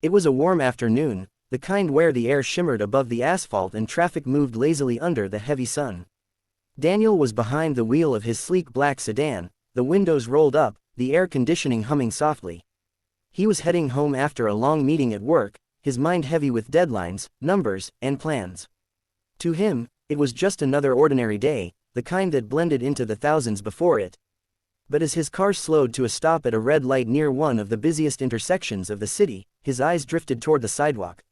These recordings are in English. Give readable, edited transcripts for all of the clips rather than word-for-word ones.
It was a warm afternoon, the kind where the air shimmered above the asphalt and traffic moved lazily under the heavy sun. Daniel was behind the wheel of his sleek black sedan, the windows rolled up, the air conditioning humming softly. He was heading home after a long meeting at work, his mind heavy with deadlines, numbers, and plans. To him, it was just another ordinary day, the kind that blended into the thousands before it. But as his car slowed to a stop at a red light near one of the busiest intersections of the city, his eyes drifted toward the sidewalk.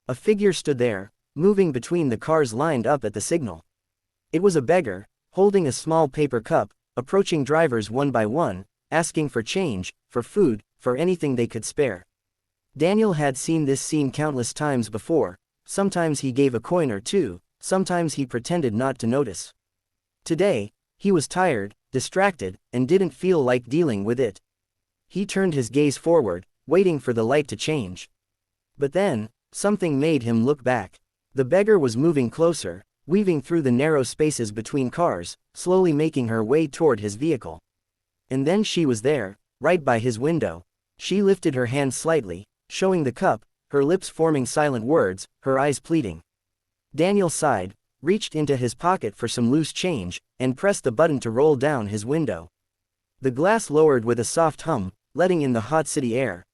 A figure stood there, moving between the cars lined up at the signal. It was a beggar, holding a small paper cup, approaching drivers one by one, asking for change, for food, for anything they could spare. Daniel had seen this scene countless times before. Sometimes he gave a coin or two, sometimes he pretended not to notice. Today, he was tired, distracted, and didn't feel like dealing with it. He turned his gaze forward, waiting for the light to change. But then, something made him look back. The beggar was moving closer, weaving through the narrow spaces between cars, slowly making her way toward his vehicle. And then she was there, right by his window. She lifted her hand slightly, showing the cup, her lips forming silent words, her eyes pleading. Daniel sighed, reached into his pocket for some loose change, and pressed the button to roll down his window. The glass lowered with a soft hum, letting in the hot city air.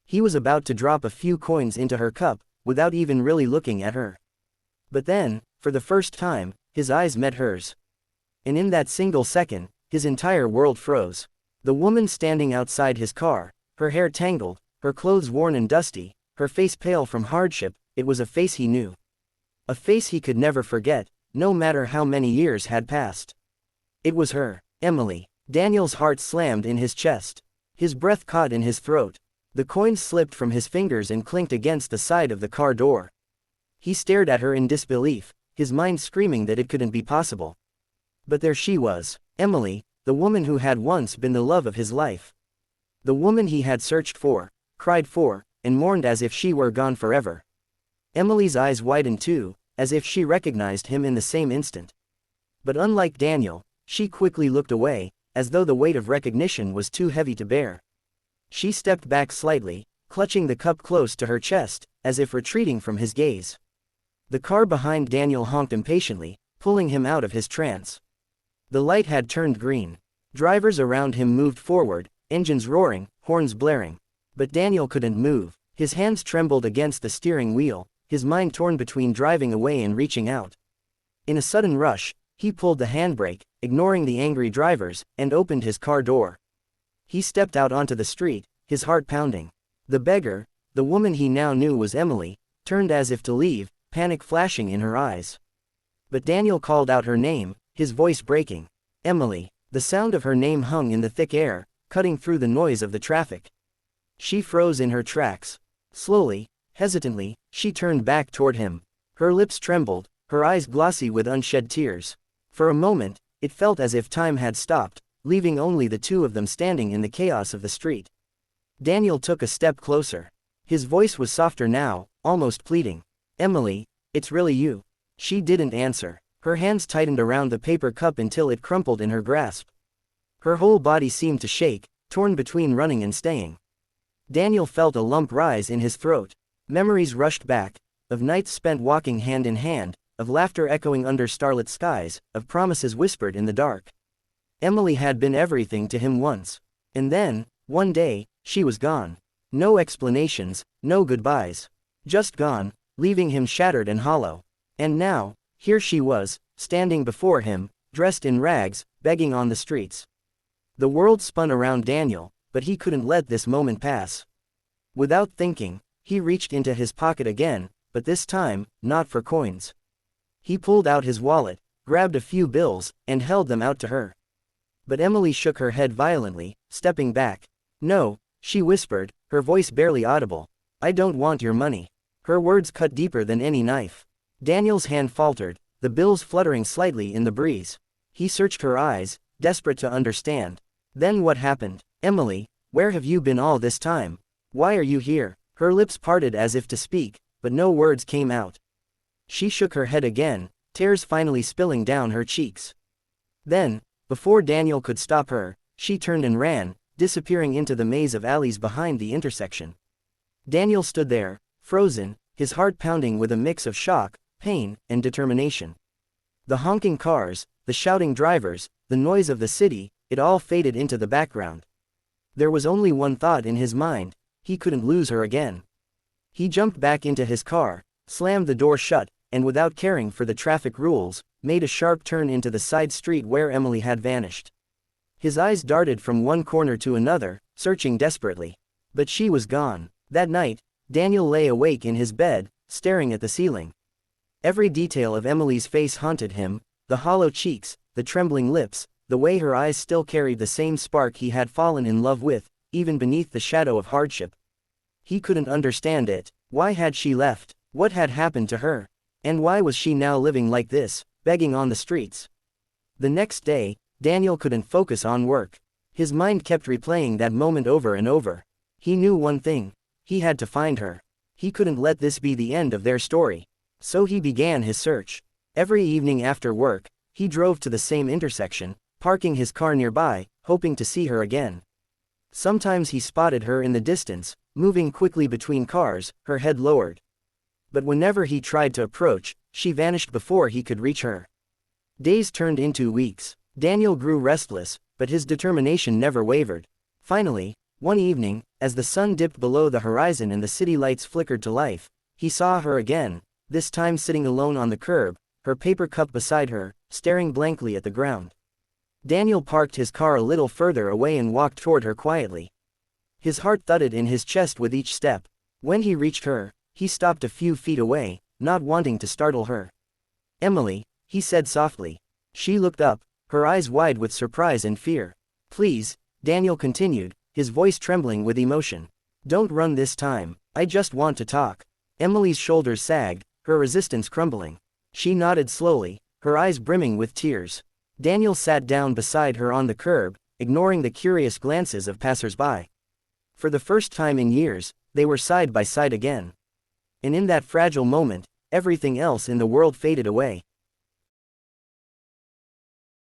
He was about to drop a few coins into her cup, without even really looking at her. But then, for the first time, his eyes met hers. And in that single second, his entire world froze. The woman standing outside his car, her hair tangled, her clothes worn and dusty, her face pale from hardship, it was a face he knew. A face he could never forget, no matter how many years had passed. It was her, Emily. Daniel's heart slammed in his chest. His breath caught in his throat. The coins slipped from his fingers and clinked against the side of the car door. He stared at her in disbelief, his mind screaming that it couldn't be possible. But there she was, Emily, the woman who had once been the love of his life. The woman he had searched for, cried for, and mourned as if she were gone forever. Emily's eyes widened too, as if she recognized him in the same instant. But unlike Daniel, she quickly looked away, as though the weight of recognition was too heavy to bear. She stepped back slightly, clutching the cup close to her chest, as if retreating from his gaze. The car behind Daniel honked impatiently, pulling him out of his trance. The light had turned green. Drivers around him moved forward, engines roaring, horns blaring. But Daniel couldn't move. His hands trembled against the steering wheel, his mind torn between driving away and reaching out. In a sudden rush, he pulled the handbrake, ignoring the angry drivers, and opened his car door. He stepped out onto the street, his heart pounding. The beggar, the woman he now knew was Emily, turned as if to leave, panic flashing in her eyes. But Daniel called out her name, his voice breaking. Emily. The sound of her name hung in the thick air, cutting through the noise of the traffic. She froze in her tracks. Slowly, hesitantly, she turned back toward him. Her lips trembled, her eyes glossy with unshed tears. For a moment, it felt as if time had stopped, leaving only the two of them standing in the chaos of the street. Daniel took a step closer. His voice was softer now, almost pleading. Emily, it's really you. She didn't answer. Her hands tightened around the paper cup until it crumpled in her grasp. Her whole body seemed to shake, torn between running and staying. Daniel felt a lump rise in his throat. Memories rushed back, of nights spent walking hand in hand, of laughter echoing under starlit skies, of promises whispered in the dark. Emily had been everything to him once. And then, one day, she was gone. No explanations, no goodbyes. Just gone, leaving him shattered and hollow. And now, here she was, standing before him, dressed in rags, begging on the streets. The world spun around Daniel, but he couldn't let this moment pass. Without thinking, he reached into his pocket again, but this time, not for coins. He pulled out his wallet, grabbed a few bills, and held them out to her. But Emily shook her head violently, stepping back. No, she whispered, her voice barely audible. I don't want your money. Her words cut deeper than any knife. Daniel's hand faltered, the bills fluttering slightly in the breeze. He searched her eyes, desperate to understand. Then what happened? Emily, where have you been all this time? Why are you here? Her lips parted as if to speak, but no words came out. She shook her head again, tears finally spilling down her cheeks. Then, before Daniel could stop her, she turned and ran, disappearing into the maze of alleys behind the intersection. Daniel stood there, frozen, his heart pounding with a mix of shock, pain, and determination. The honking cars, the shouting drivers, the noise of the city, it all faded into the background. There was only one thought in his mind: he couldn't lose her again. He jumped back into his car, slammed the door shut, and without caring for the traffic rules, made a sharp turn into the side street where Emily had vanished. His eyes darted from one corner to another, searching desperately. But she was gone. That night, Daniel lay awake in his bed, staring at the ceiling. Every detail of Emily's face haunted him: the hollow cheeks, the trembling lips, the way her eyes still carried the same spark he had fallen in love with, even beneath the shadow of hardship. He couldn't understand it. Why had she left? What had happened to her? And why was she now living like this, begging on the streets? The next day, Daniel couldn't focus on work. His mind kept replaying that moment over and over. He knew one thing: he had to find her. He couldn't let this be the end of their story. So he began his search. Every evening after work, he drove to the same intersection, parking his car nearby, hoping to see her again. Sometimes he spotted her in the distance, moving quickly between cars, her head lowered. But whenever he tried to approach, she vanished before he could reach her. Days turned into weeks. Daniel grew restless, but his determination never wavered. Finally, one evening, as the sun dipped below the horizon and the city lights flickered to life, he saw her again, this time sitting alone on the curb, her paper cup beside her, staring blankly at the ground. Daniel parked his car a little further away and walked toward her quietly. His heart thudded in his chest with each step. When he reached her, he stopped a few feet away, not wanting to startle her. "Emily," he said softly. She looked up, her eyes wide with surprise and fear. "Please," Daniel continued, his voice trembling with emotion. "Don't run this time. I just want to talk." Emily's shoulders sagged, her resistance crumbling. She nodded slowly, her eyes brimming with tears. Daniel sat down beside her on the curb, ignoring the curious glances of passers-by. For the first time in years, they were side by side again. And in that fragile moment, everything else in the world faded away.